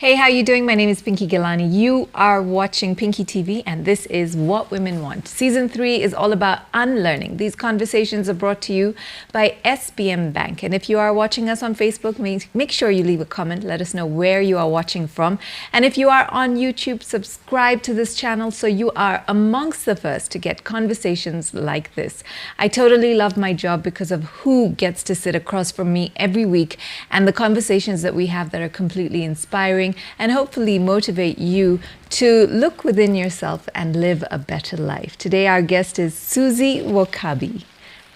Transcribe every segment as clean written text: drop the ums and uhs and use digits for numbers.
Hey, how you doing? My name is Pinky Ghelani. You are watching Pinky TV, and this is What Women Want. Season 3 is all about unlearning. These conversations are brought to you by SBM Bank. And if you are watching us on Facebook, make sure you leave a comment. Let us know where you are watching from. And if you are on YouTube, subscribe to this channel so you are amongst the first to get conversations like this. I totally love my job because of who gets to sit across from me every week and the conversations that we have that are completely inspiring and hopefully motivate you to look within yourself and live a better life. Today our guest is Suzie Wokabi.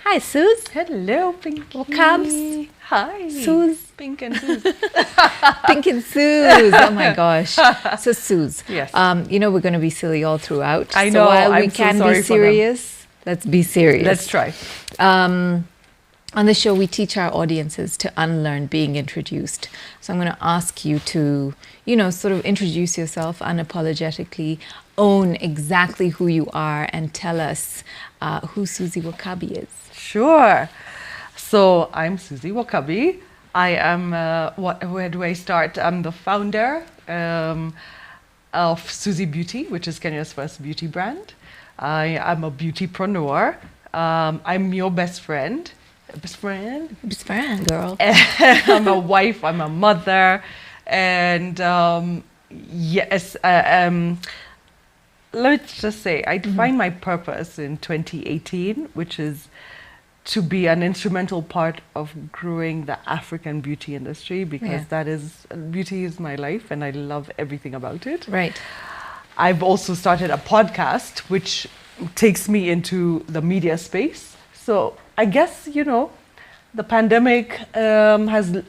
Hi, Suze. Hello, Pinky. Wokabs. Hi. Suze. Pink and Suze. Pink and Suze. Oh my gosh. So Suze, Yes. you know we're going to be silly all throughout. I so know, while we I'm so can sorry be for them. serious, let's be serious. Let's try. On the show, we teach our audiences to unlearn being introduced. So I'm going to ask you to, sort of introduce yourself unapologetically, own exactly who you are, and tell us who Suzie Wokabi is. Sure. So I'm Suzie Wokabi. I am, where do I start? I'm the founder of Suzie Beauty, which is Kenya's first beauty brand. I am a beautypreneur. I'm your best friend. Best friend, girl. I'm a wife, I'm a mother, and yes, let's just say I defined my purpose in 2018, which is to be an instrumental part of growing the African beauty industry, because beauty is my life and I love everything about it. Right. I've also started a podcast which takes me into the media space. So I guess, the pandemic has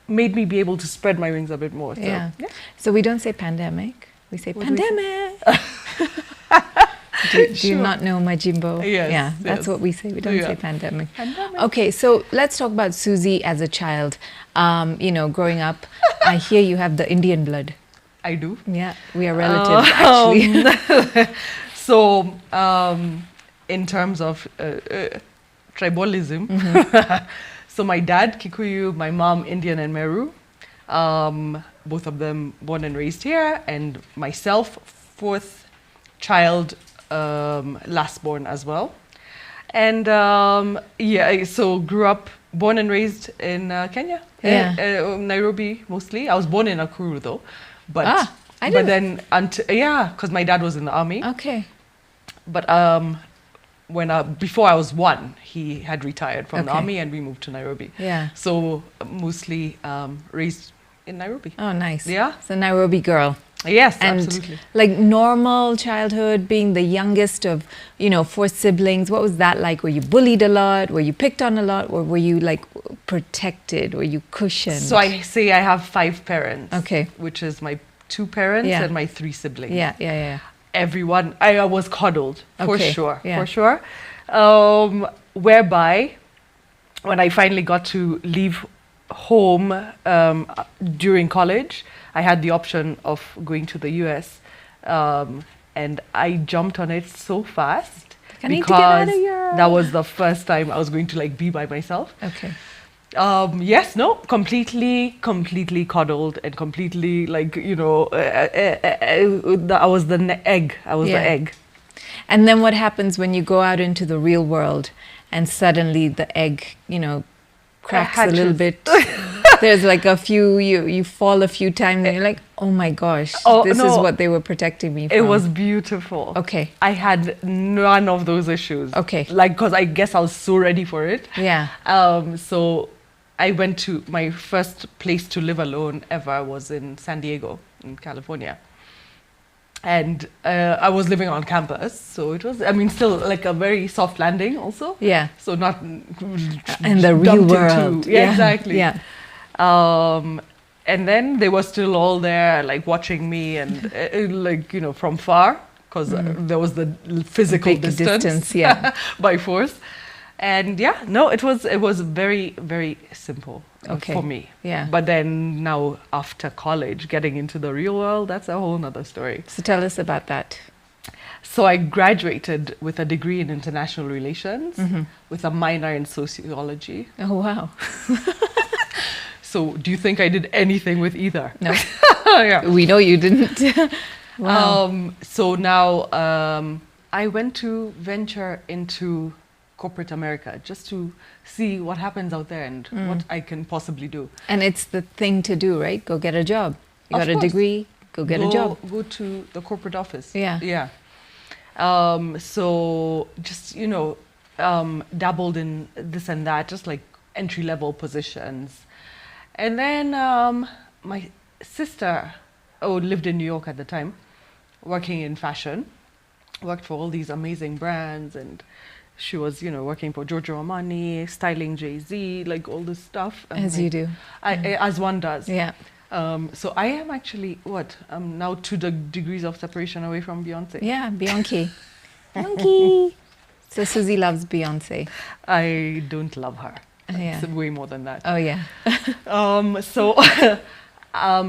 made me be able to spread my wings a bit more. So, yeah. So we don't say pandemic, we say pandemic. Do you not know my Jimbo? Yes, yeah, that's yes. what we say. We don't say pandemic. Pandemic. Okay, so let's talk about Suzie as a child. Growing up, I hear you have the Indian blood. I do. Yeah, we are relatives, actually. So, in terms of tribalism, so my dad Kikuyu, my mom Indian and Meru, both of them born and raised here, and myself fourth child, last born as well. And so grew up, born and raised in Kenya, Nairobi mostly. I was born in Nakuru though, but because my dad was in the army. Okay. But before I was 1, he had retired from the army and we moved to Nairobi. Yeah. So mostly raised in Nairobi. Oh, nice. Yeah. So Nairobi girl. Yes, and absolutely. Like normal childhood, being the youngest of, 4 siblings, what was that like? Were you bullied a lot? Were you picked on a lot? Or were you like protected? Were you cushioned? So I say I have 5 parents. Okay. Which is my 2 parents and my 3 siblings. Yeah. Everyone, I was coddled, for sure. Whereby, when I finally got to leave home during college, I had the option of going to the US, and I jumped on it so fast because that was the first time I was going to be by myself. Okay. Completely coddled and completely I was the egg. The egg. And then what happens when you go out into the real world and suddenly the egg, cracks a little bit? There's like a few, you fall a few times and you're like, oh my gosh, this is what they were protecting me from. It was beautiful. Okay. I had none of those issues. Okay. Because I guess I was so ready for it. Yeah. So I went to my first place to live alone ever was in San Diego, in California. And I was living on campus, so it was, still like a very soft landing also. Yeah. So not in the real world. Yeah, exactly. Yeah. And then they were still all there, watching me and from far, because there was the physical distance by force. And it was very, very simple for me. Yeah. But then now after college, getting into the real world, that's a whole nother story. So tell us about that. So I graduated with a degree in international relations with a minor in sociology. Oh, wow. So do you think I did anything with either? No. Yeah. We know you didn't. Wow. So now I went to venture into corporate America just to see what happens out there and what I can possibly do. And it's the thing to do, right? Go get a job. You Of got a course. degree, go get a job. Go to the corporate office. Yeah. Yeah. So just, dabbled in this and that, just like entry-level positions. And then my sister, lived in New York at the time, working in fashion, worked for all these amazing brands, and she was, working for Giorgio Armani, styling Jay-Z, like all this stuff. As you do. As one does. Yeah. So I am actually, now 2 degrees of separation away from Beyonce. Yeah, Beyonce. Beyonce. So Suzie loves Beyonce. I don't love her. Yeah. It's way more than that. Oh, yeah. So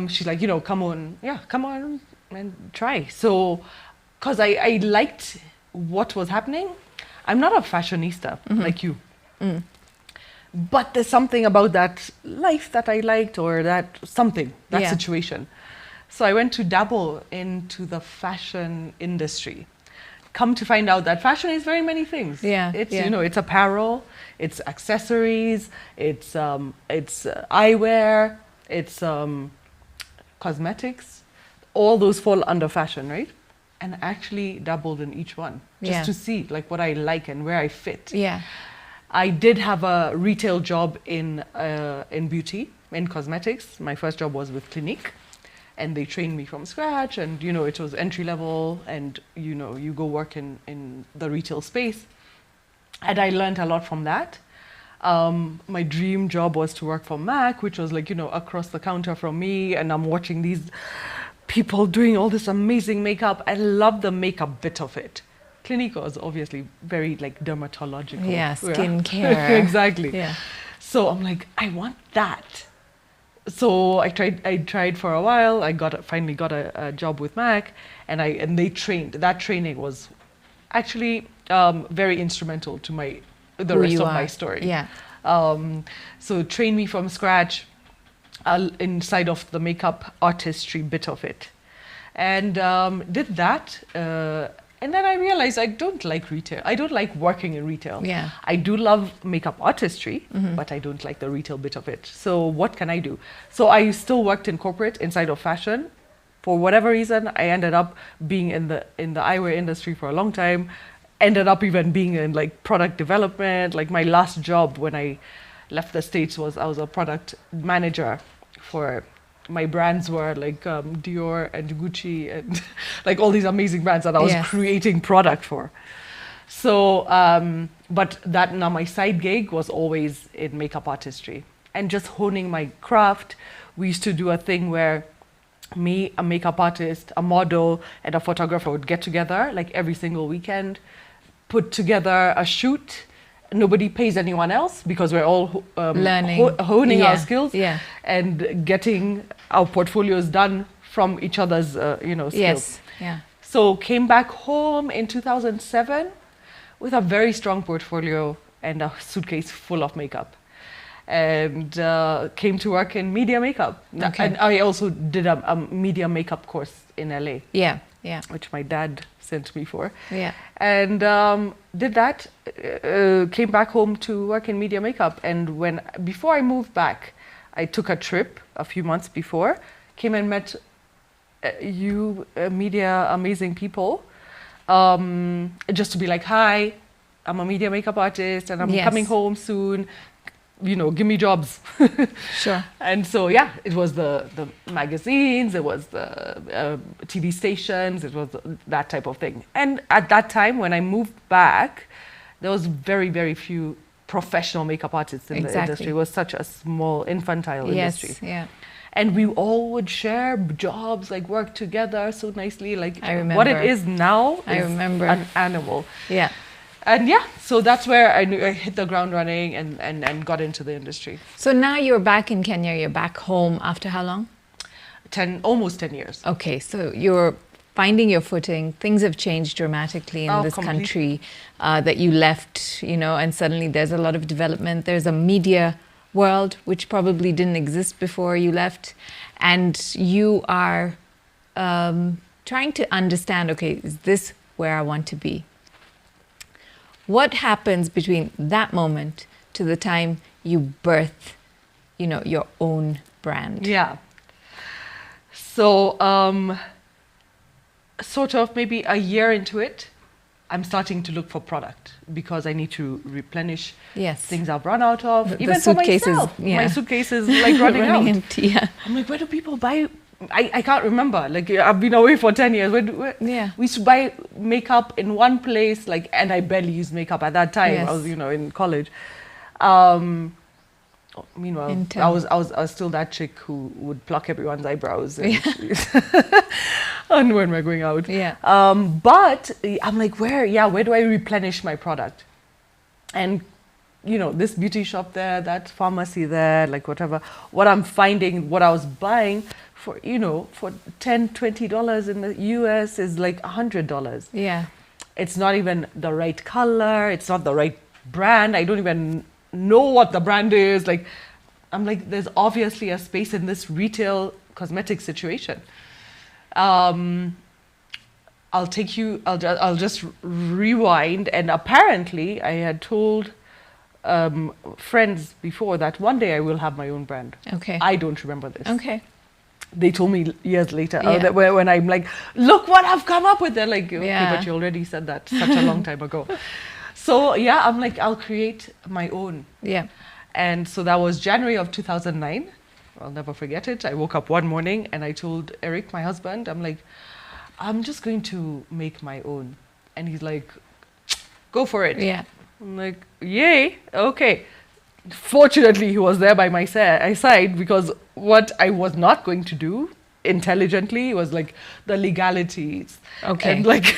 she's like, come on and try. So, because I liked what was happening. I'm not a fashionista like you. But there's something about that life that I liked, or that Yeah. situation. So I went to dabble into the fashion industry. Come to find out that fashion is very many things. Yeah, It's, yeah. it's apparel, it's accessories, it's eyewear, it's cosmetics. All those fall under fashion, right? And actually dabbled in each one just Yeah. to see like what I like and where I fit. Yeah. I did have a retail job in beauty, in cosmetics. My first job was with Clinique, and they trained me from scratch. And it was entry level, and you go work in the retail space, and I learned a lot from that. My dream job was to work for MAC, which was like across the counter from me, and I'm watching these people doing all this amazing makeup. I love the makeup bit of it. Clinique was obviously very like dermatological. Yeah, skincare. Exactly. Yeah. So I'm like, I want that. So I tried for a while. I finally got a job with MAC, and they trained. That training was actually very instrumental to the Who rest you of are. my story. Yeah. So trained me from scratch inside of the makeup artistry bit of it, and did that. And then I realized I don't like retail. I don't like working in retail. Yeah. I do love makeup artistry, but I don't like the retail bit of it. So what can I do? So I still worked in corporate inside of fashion. For whatever reason, I ended up being in the eyewear industry for a long time. Ended up even being in like product development. Like my last job when I left the States I was a product manager for. My brands were like Dior and Gucci and like all these amazing brands that I was Yes. creating product for. So, but now my side gig was always in makeup artistry and just honing my craft. We used to do a thing where me, a makeup artist, a model, and a photographer would get together like every single weekend, put together a shoot. Nobody pays anyone else because we're all Learning. honing Yeah, our skills yeah. and getting our portfolios done from each other's skills. Yes. Yeah. So came back home in 2007 with a very strong portfolio and a suitcase full of makeup, and came to work in media makeup. Okay. And I also did a media makeup course in LA, Yeah. Yeah. which my dad sent me for. Yeah. And did that, came back home to work in media makeup. And before I moved back, I took a trip a few months before, came and met media amazing people, just to be like, hi, I'm a media makeup artist and I'm Yes. coming home soon, give me jobs. Sure. And so, yeah, it was the magazines, it was the TV stations, it was that type of thing. And at that time, when I moved back, there was very, very few professional makeup artists in the Exactly. industry. It was such a small, infantile industry. Yes. Yeah. And we all would share jobs, like work together so nicely. Like I remember. what it is now I is remember. an animal. Yeah. And yeah, so that's where I knew I hit the ground running and got into the industry. So now you're back in Kenya. You're back home after how long? Almost 10 years. Okay, so you're finding your footing. Things have changed dramatically in this Completely. country that you left, and suddenly there's a lot of development. There's a media world, which probably didn't exist before you left, and you are trying to understand, okay, is this where I want to be? What happens between that moment to the time you birth, your own brand? Yeah. So, sort of maybe a year into it, I'm starting to look for product because I need to replenish things I've run out of. Even for myself, my suitcase is like running out. Empty, yeah. I'm like, where do people buy? I can't remember. Like, I've been away for 10 years. We used to buy makeup in one place, and I barely used makeup at that time. Yes. I was, in college. Meanwhile, I was still that chick who would pluck everyone's eyebrows and, and when we're going out. Yeah. But I'm like, where do I replenish my product? And this beauty shop there, that pharmacy there, like whatever. What I'm finding, what I was buying for for $10-20 in the US is like $100. Yeah. It's not even the right color. It's not the right brand. I don't even know what the brand is. Like, I'm like, there's obviously a space in this retail cosmetic situation. I'll just rewind. And apparently I had told friends before that one day I will have my own brand. Okay. I don't remember this. Okay. They told me years later when I'm like, look what I've come up with. They're like, okay, but you already said that such a long time ago. So I'm like, I'll create my own. Yeah. And so that was January of 2009. I'll never forget it. I woke up one morning and I told Eric, my husband, I'm like, I'm just going to make my own. And he's like, go for it. Yeah. I'm like, yay, okay. Fortunately, he was there by my side because what I was not going to do intelligently was like the legalities. Okay. And like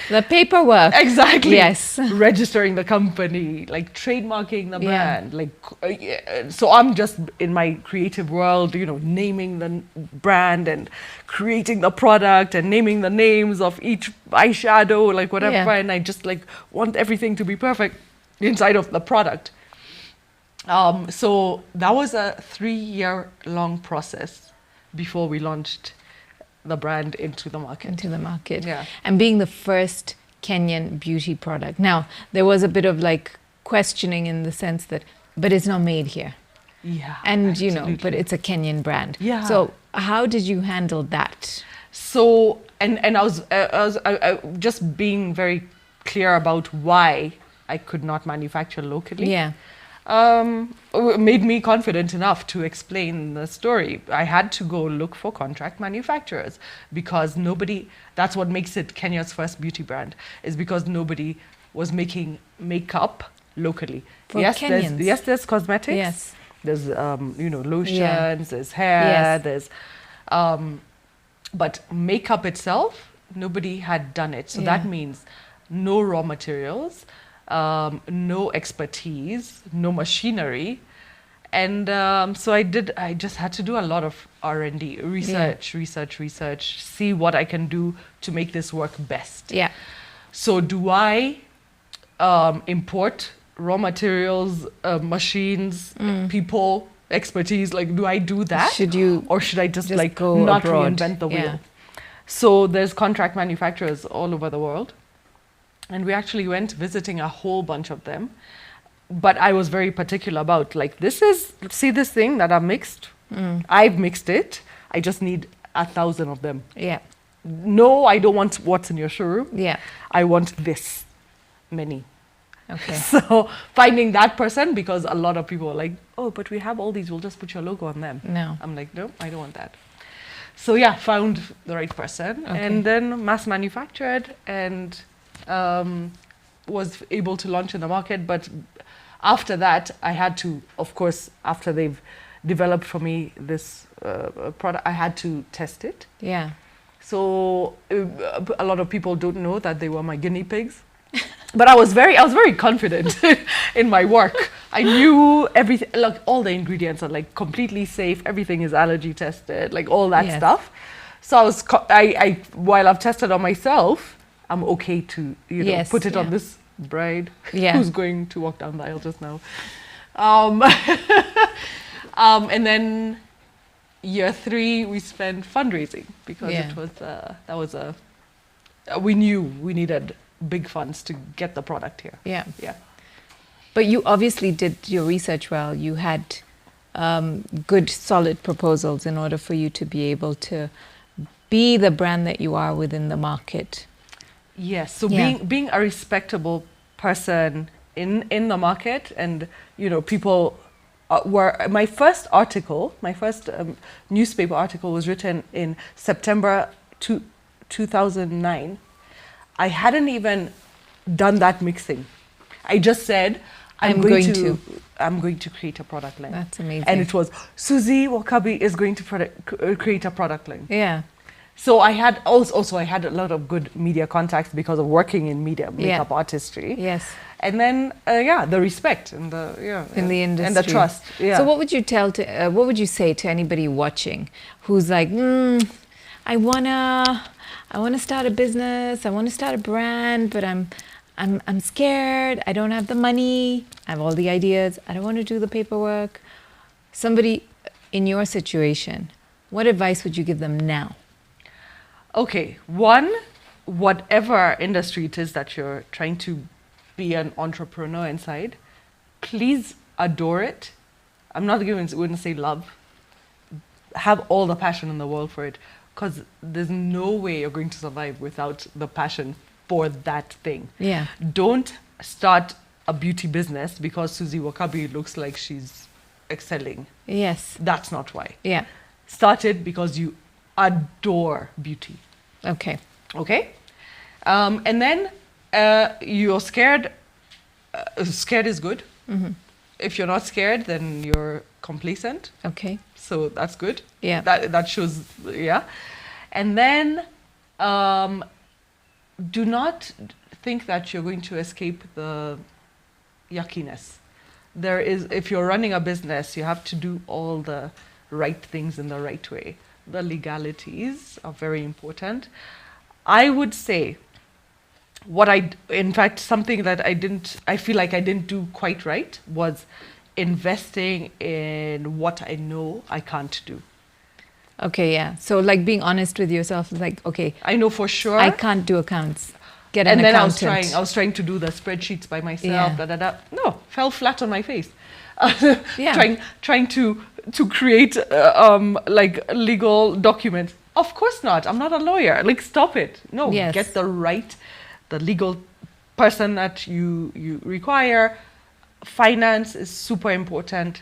the paperwork. Exactly. Yes. Registering the company, like trademarking the brand. Like, so I'm just in my creative world, naming the brand and creating the product and naming the names of each eyeshadow, like whatever. Yeah. And I just like want everything to be perfect inside of the product. So that was a 3-year-long process before we launched the brand into the market. Yeah. And being the first Kenyan beauty product. Now, there was a bit of like questioning in the sense that, but it's not made here. Yeah. And, absolutely. but it's a Kenyan brand. Yeah. So how did you handle that? So, and I was just being very clear about why I could not manufacture locally. Yeah. Made me confident enough to explain the story. I had to go look for contract manufacturers because that's what makes it Kenya's first beauty brand, is because nobody was making makeup locally. For Kenyans. There's cosmetics. Yes. There's, lotions, there's hair, there's, but makeup itself, nobody had done it. So that means no raw materials, no expertise, no machinery. And so I just had to do a lot of R&D, research, see what I can do to make this work best. Yeah. So do I import raw materials, machines, people, expertise? Like, do I do that? Or should I just like go not abroad? reinvent the wheel? So there's contract manufacturers all over the world. And we actually went visiting a whole bunch of them. But I was very particular about, like, this thing that I've mixed? I've mixed it. I just need 1,000 of them. Yeah. No, I don't want what's in your showroom. Yeah. I want this many. Okay. So finding that person, because a lot of people are like, oh, but we have all these, we'll just put your logo on them. No. I'm like, no, I don't want that. So yeah, found the right person and then mass manufactured and was able to launch in the market. But after that, I had to, of course, after they've developed for me this product, I had to test it. Yeah. So a lot of people don't know that they were my guinea pigs. But I was very confident in my work. I knew everything, like all the ingredients are like completely safe. Everything is allergy tested, like all that stuff. So I while I've tested on myself, I'm okay to put it on this bride who's going to walk down the aisle just now. And then year 3, we spent fundraising because Yeah. it was we knew we needed big funds to get the product here. Yeah. Yeah. But you obviously did your research well. You had good, solid proposals in order for you to be able to be the brand that you are within the market. Yes. So Yeah. being a respectable person in the market, and people were my first newspaper article was written in September 2009. I hadn't even done that mixing. I just said I'm going to create a product line. That's amazing. And it was Suzie Wokabi is going to create a product line. Yeah. So I had also I had a lot of good media contacts because of working in media, makeup artistry. Yes. And then the respect and the in the industry and the trust. Yeah. So what would you what would you say to anybody watching who's like, I wanna start a business, I wanna start a brand, but I'm scared, I don't have the money, I have all the ideas, I don't want to do the paperwork. Somebody in your situation, what advice would you give them now? Okay, one, whatever industry it is that you're trying to be an entrepreneur inside, please adore it. I'm not going to say love. Have all the passion in the world for it, because there's no way you're going to survive without the passion for that thing. Yeah. Don't start a beauty business because Suzie Wokabi looks like she's excelling. Yes. That's not why. Yeah. Start it because you adore beauty. Okay. Okay? And then you're scared. Scared is good. Mm-hmm. If you're not scared, then you're complacent. Okay. So that's good. Yeah. That shows, yeah. And then do not think that you're going to escape the yuckiness. If you're running a business, you have to do all the right things in the right way. The legalities are very important. I would say in fact, something that I feel like I didn't do quite right was investing in what I know I can't do. Okay, yeah. So like being honest with yourself, like, okay, I know for sure I can't do accounts. Get an and then accountant. I was trying to do the spreadsheets by myself. Yeah. No, fell flat on my face. Yeah. Trying to create like legal documents. Of course not. I'm not a lawyer. Like, stop it. No, Yes. get the legal person that you require. Finance is super important.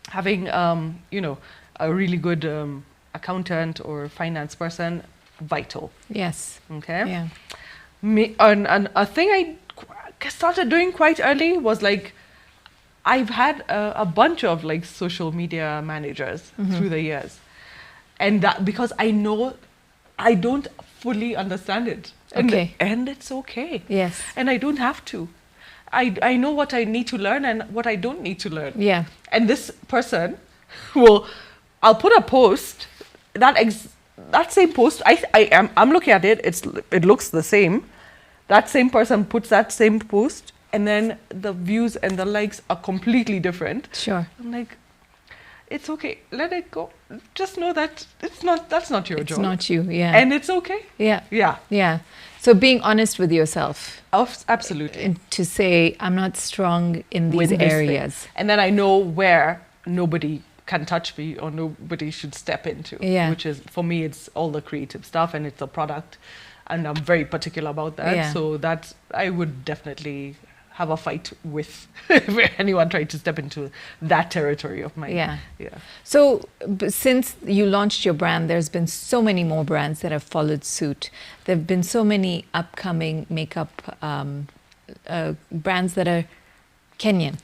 Having a really good accountant or finance person, vital. Yes. Okay. Yeah. And a thing I started doing quite early was like, I've had a bunch of like social media managers through the years, and that because I know I don't fully understand it, and it's okay. Yes. And I don't have to. I know what I need to learn and what I don't need to learn. Yeah. And this person I'll put a post that same post. I'm looking at it. It looks the same. That same person puts that same post, and then the views and the likes are completely different. Sure. I'm like, it's okay. Let it go. Just know that that's not your job. It's not you. Yeah. And it's okay. Yeah. Yeah. Yeah. So being honest with yourself. Absolutely. And to say, I'm not strong in these With this areas. thing. And then I know where nobody can touch me or nobody should step into. Yeah. Which is, for me, it's all the creative stuff and it's a product. And I'm very particular about that. Yeah. So that I would definitely have a fight with anyone trying to step into that territory of mine. Yeah. Yeah. So since you launched your brand, there's been so many more brands that have followed suit. There have been so many upcoming makeup brands that are Kenyan.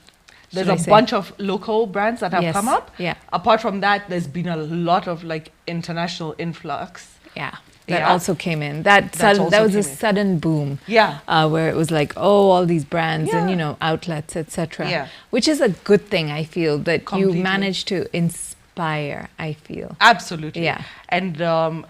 There's a bunch of local brands that have come up. Yeah. Apart from that, there's been a lot of like international influx. Yeah. That Yeah. also came in. That was a sudden boom. Yeah. Where it was like, oh, all these brands Yeah. and outlets, etc. Yeah. Which is a good thing, I feel, that Completely. you managed to inspire. I feel. Absolutely. Yeah. And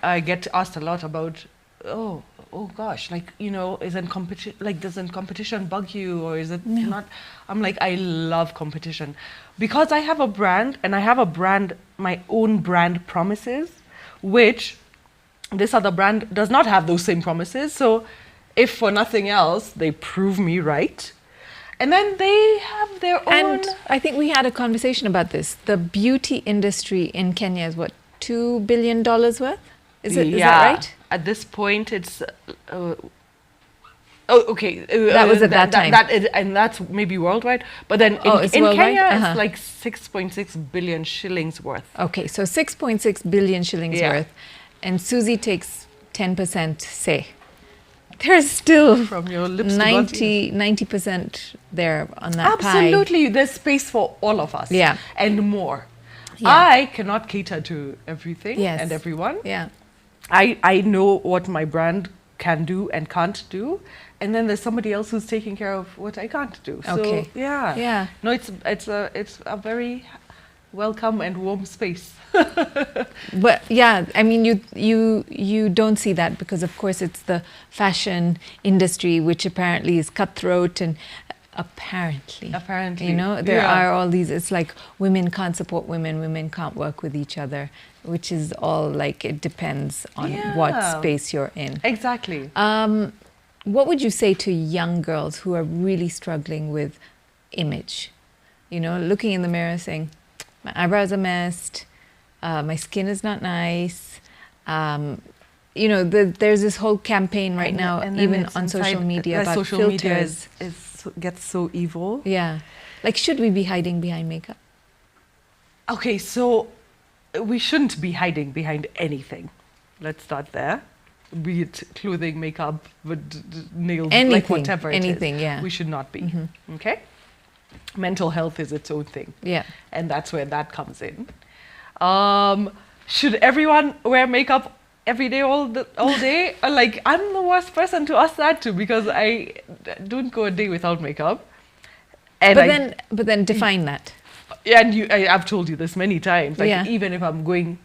I get asked a lot about, oh, oh gosh, like, you know, isn't competition, like, doesn't competition bug you, or is it not? I'm like, I love competition because I have a brand, and I have a brand, my own brand promises, which this other brand does not have those same promises. So if for nothing else, they prove me right. And then they have their own. And I think we had a conversation about this. The beauty industry in Kenya is what, $2 billion worth? Is that right? At this point, it's. Okay. That was at that time. And that's maybe worldwide. But then in Kenya, it's like 6.6 billion shillings worth. Okay, so 6.6 billion shillings worth. And Suzie takes 10%, say. There's still from your lips 90% there on that pie. Absolutely. There's space for all of us. Yeah. And more. Yeah. I cannot cater to everything and everyone. Yeah. I know what my brand can do and can't do, and then there's somebody else who's taking care of what I can't do. Okay. So yeah. No, it's a very welcome and warm space. But yeah, I mean, you don't see that because of course it's the fashion industry, which apparently is cutthroat, and apparently, you know, there are all these, it's like women can't support women can't work with each other, which is all like, it depends on what space you're in. Exactly. What would you say to young girls who are really struggling with image? You know, looking in the mirror saying, my eyebrows are messed, my skin is not nice. You know, there's this whole campaign right now, and even on social media, about social filters. Media gets so evil. Yeah. Like, should we be hiding behind makeup? Okay, so we shouldn't be hiding behind anything. Let's start there. Be it clothing, makeup, nails, like whatever it is. Yeah. We should not be. Okay? Mental health is its own thing. Yeah. And that's where that comes in. Should everyone wear makeup every day, all day? Like, I'm the worst person to ask that to, because I don't go a day without makeup. And but then define that. And I've told you this many times. Like, even if I'm going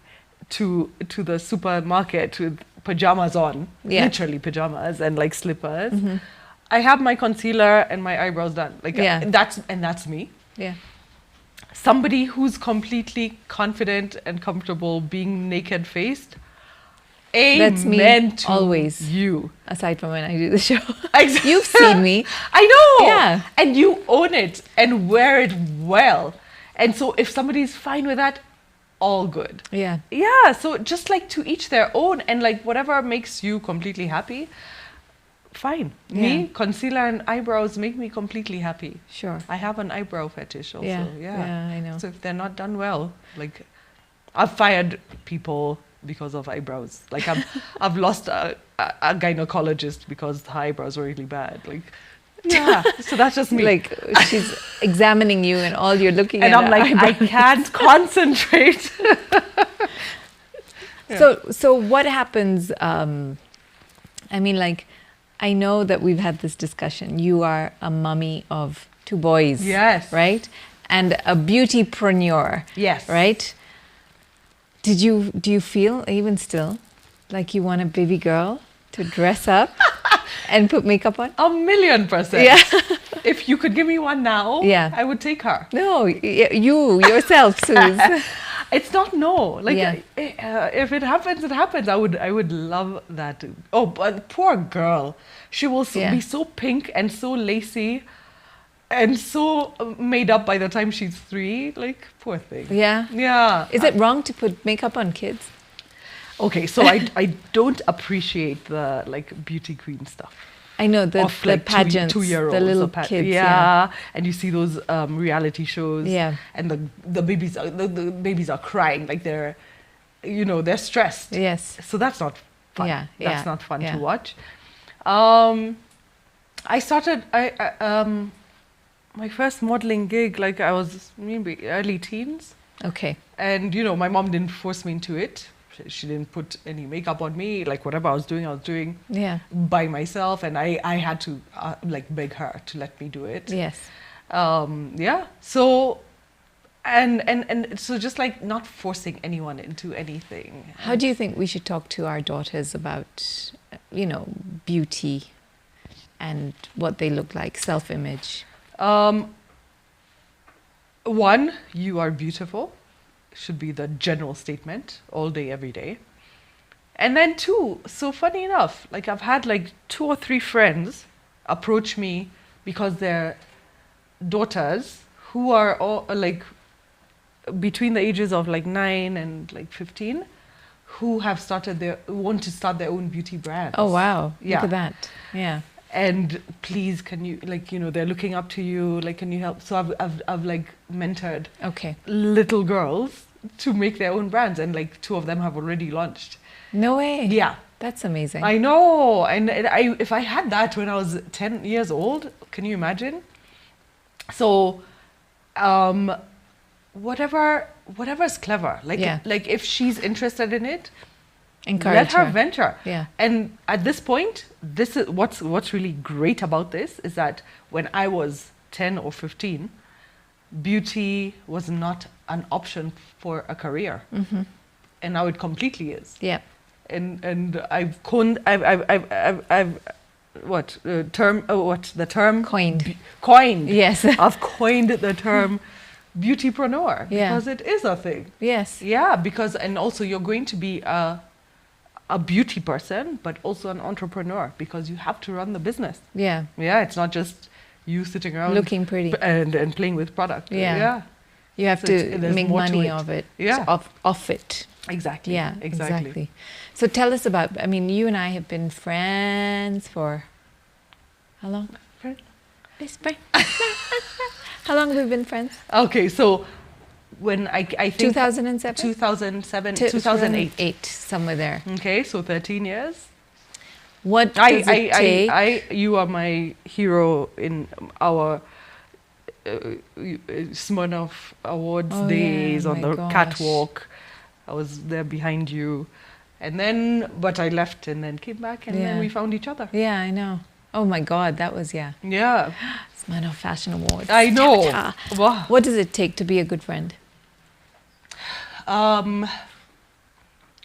to the supermarket with pajamas on, literally pajamas and like slippers, I have my concealer and my eyebrows done. Like, that's me. Yeah. Somebody who's completely confident and comfortable being naked faced. That's me always. You. Aside from when I do the show. Exactly. You've seen me. I know. Yeah. And you own it and wear it well. And so if somebody's fine with that, all good. Yeah. Yeah. So just like to each their own, and like whatever makes you completely happy, fine. Yeah. Me, concealer and eyebrows make me completely happy. Sure. I have an eyebrow fetish also. Yeah, I know. So if they're not done well, like, I've fired people because of eyebrows. Like, I've lost a gynecologist because her eyebrows were really bad. Like, yeah. So that's just me. Like, she's examining you and all you're looking and at. And I'm like, I can't concentrate. So what happens? I mean, like, I know that we've had this discussion. You are a mummy of 2 boys. Yes. Right? And a beautypreneur. Yes. Right? Do you feel, even still, like you want a baby girl to dress up and put makeup on? 1,000,000%. Yeah. If you could give me one now, I would take her. No, you yourself, Suze. It's not no. Like, if it happens, it happens. I would love that. Oh, but poor girl. She will be so pink and so lacy and so made up by the time she's 3. Like, poor thing. Yeah. Yeah. Is it wrong to put makeup on kids? Okay, so I don't appreciate the like beauty queen stuff. I know the pageants, 2-year-olds, the little kids. And you see those reality shows. Yeah. And the babies are crying, like they're stressed. Yes. So that's not fun. Yeah. That's not fun to watch. I started my first modeling gig, like I was maybe early teens. Okay. And my mom didn't force me into it. She didn't put any makeup on me. Like, whatever I was doing by myself, and I had to like beg her to let me do it. Yes. So and so just like not forcing anyone into anything. How do you think we should talk to our daughters about you know, beauty and what they look like, self-image? One, you are beautiful, should be the general statement all day, every day. And then two, so funny enough, like I've had like 2 or 3 friends approach me because their daughters, who are all like between the ages of like 9 and like 15, who have want to start their own beauty brands. Oh, wow. Yeah. Look at that. Yeah. And please, can you, like, you know, they're looking up to you, like, can you help? So I've like mentored Okay. little girls to make their own brands, and like 2 of them have already launched. No way. Yeah. That's amazing. I know. And if I had that when I was 10 years old, can you imagine? So, whatever's clever, like, Yeah. like if she's interested in it, Encourage let her venture. Yeah. And at this point, this is what's really great about this is that when I was 10 or 15, beauty was not an option for a career, and now it completely is. Yeah. And I've coined the term Coined. coined. Yes. I've coined the term beautypreneur, Yeah. because it is a thing. Yes. Yeah, because, and also you're going to be a beauty person, but also an entrepreneur, because you have to run the business. Yeah. Yeah, it's not just you sitting around Looking pretty. and playing with product. Yeah. Yeah, You have So to there's make more to money it. of it. Yeah. Off it. exactly. Yeah, exactly. exactly. So tell us about, I mean, you and I have been friends for how long? How long have we been friends? Okay, so when I think 2007? 2007, 2008. Somewhere there. Okay, so 13 years. What does it take? You are my hero in our Smirnoff Awards Oh, days yeah, on my the gosh. catwalk. I was there behind you. And then, but I left and then came back, and Yeah. then we found each other. Yeah, I know. Oh my God, that was, yeah. Yeah, Smirnoff Fashion Awards. I know. Ta-ta. Wow. What does it take to be a good friend?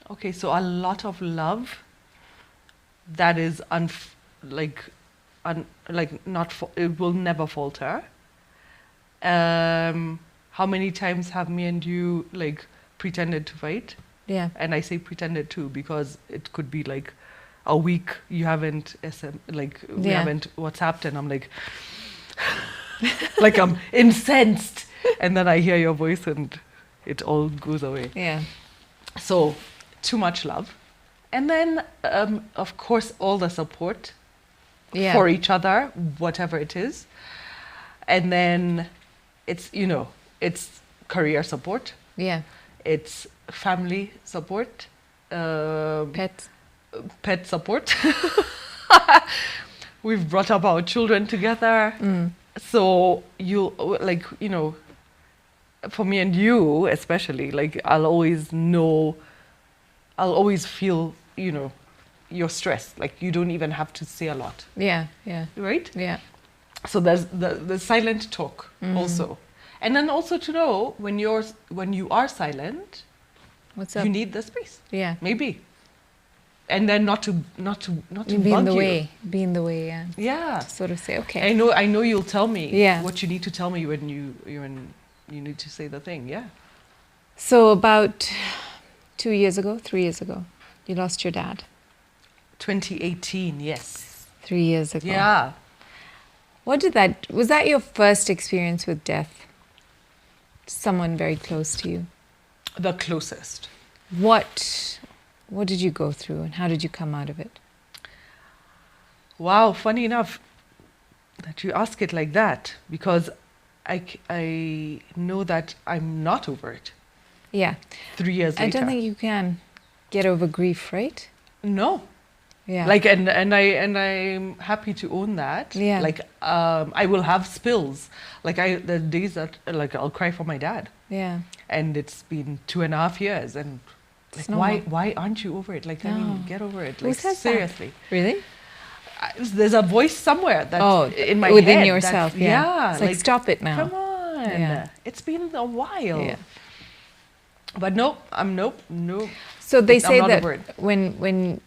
Okay, so a lot of love that is it will never falter. How many times have me and you like pretended to fight? Yeah. And I say pretended to because it could be like a week you haven't we Yeah. haven't WhatsApped, and I'm like like I'm incensed, and then I hear your voice and it all goes away. Yeah. So too much love, and then of course all the support Yeah. for each other, whatever it is, and then it's it's career support, Yeah. it's family support, Pets. pet support. We've brought up our children together, so for me and you especially, like I'll always feel you're stressed, like you don't even have to say a lot, Yeah. Yeah. right? Yeah. So there's the silent talk also, and then also to know when you are silent, What's up? you need the space, Yeah. maybe, and then not to Be in bug the you. way. Be in the way, yeah. Yeah, Sort of say, okay. I know you'll tell me Yeah. what you need to tell me when you need to say the thing. Yeah. So about 3 years ago, you lost your dad. 2018, yes. 3 years ago. Yeah. Was that your first experience with death? Someone very close to you. The closest. What did you go through and how did you come out of it? Wow, funny enough that you ask it like that, because I know that I'm not over it. Yeah. 3 years later. I don't think you can get over grief, right? No. Yeah. Like and I'm happy to own that. Yeah. Like I will have spills. Like the days that like I'll cry for my dad. Yeah. And it's been 2.5 years, and It's like normal. why aren't you over it? Like I No. mean, get over it. Who Like says that? seriously. Really? There's a voice somewhere that in my within head yourself. that, Yeah. It's like, stop it now. Come on. Yeah. It's been a while. Yeah. But nope. So they I'm say not that over it. when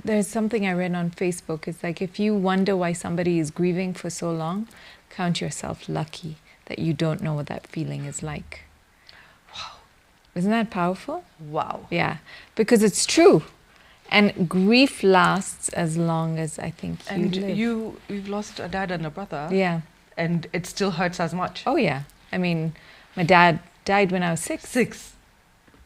There's something I read on Facebook. It's like if you wonder why somebody is grieving for so long, count yourself lucky that you don't know what that feeling is like. Wow. Isn't that powerful? Wow. Yeah, because it's true. And grief lasts as long as I think you And live. you've lost a dad and a brother. Yeah. And it still hurts as much. Oh, yeah. I mean, my dad died when I was 6. 6.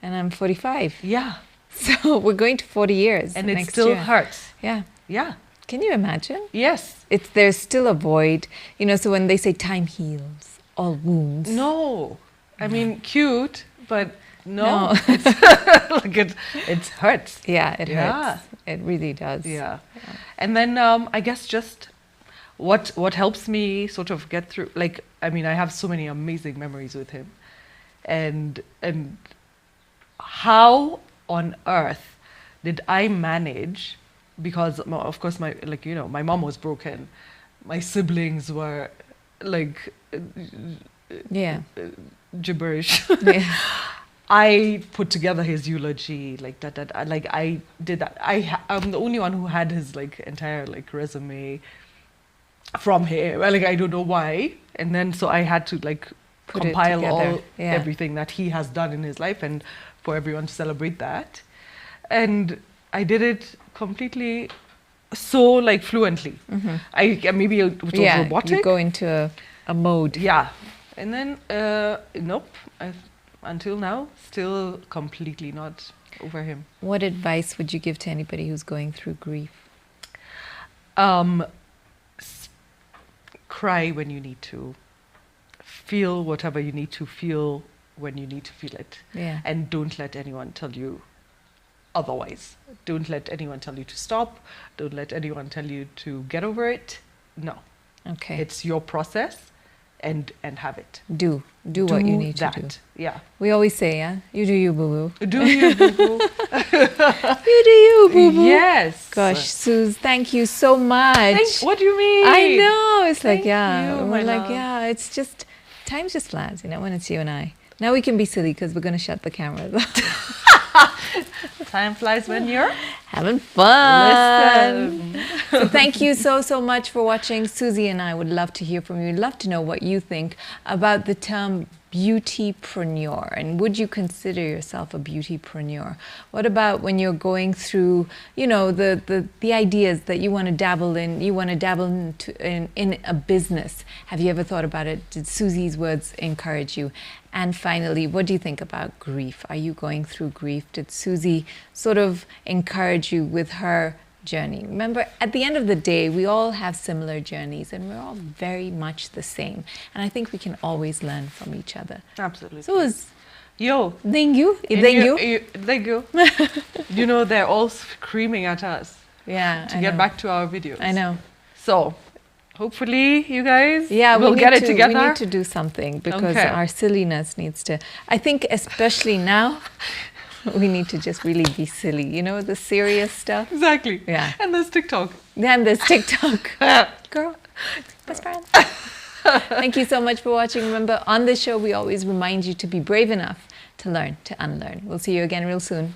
And I'm 45. Yeah. So we're going to 40 years And it next still year. hurts. Yeah. Yeah. Can you imagine? Yes. There's still a void. You know, so when they say time heals all wounds. No. I mean, cute, but no. No. It's like it hurts. Yeah, it Yeah. hurts. It really does. Yeah. And then I guess just what helps me sort of get through, like, I mean, I have so many amazing memories with him. And how on earth did I manage, because of course my mom was broken, my siblings were like Yeah. gibberish. Yeah. I put together his eulogy, like that. Like I did that. I'm the only one who had his like entire like resume from him. Like I don't know why. And then so I had to like Put it compile together. all everything that he has done in his life, and for everyone to celebrate that. And I did it completely, so like fluently. Mm-hmm. I maybe it was robotic. You go into a mode. Yeah. And then nope. Until now, still completely not over him. What advice would you give to anybody who's going through grief? Cry when you need to. Feel whatever you need to feel when you need to feel it. Yeah. And don't let anyone tell you otherwise. Don't let anyone tell you to stop. Don't let anyone tell you to get over it. No. Okay. It's your process, and have it. Do what you need to do. Yeah. We always say, yeah, you do you, boo-boo. Do you, boo-boo? You do you, boo-boo. Yes. Gosh, Suze, thank you so much. What do you mean? I know. It's like, Thank yeah. you, We're my like, love. yeah, it's just, time just flies, you know, when it's you and I. Now we can be silly because we're going to shut the cameras off. Time flies when you're Having fun. Listen. So thank you so much for watching. Suzie and I would love to hear from you. We'd love to know what you think about the term beautypreneur, and would you consider yourself a beautypreneur? What about when you're going through, you know, the ideas that you want to dabble in, in a business? Have you ever thought about it? Did Suzie's words encourage you? And finally, what do you think about grief? Are you going through grief? Did Suzie sort of encourage you with her journey? Remember, at the end of the day, we all have similar journeys and we're all very much the same. And I think we can always learn from each other. Absolutely. So it's Yo. thank you. Thank you. You know, they're all screaming at us Yeah. to get back to our videos. I know. So, hopefully, you guys will get it together. We need to do something because our silliness needs to, I think especially now, we need to just really be silly, you know, the serious stuff. Exactly. Yeah. And there's TikTok. Then there's TikTok. Girl, best friend. Thank you so much for watching. Remember, on this show, we always remind you to be brave enough to learn to unlearn. We'll see you again real soon.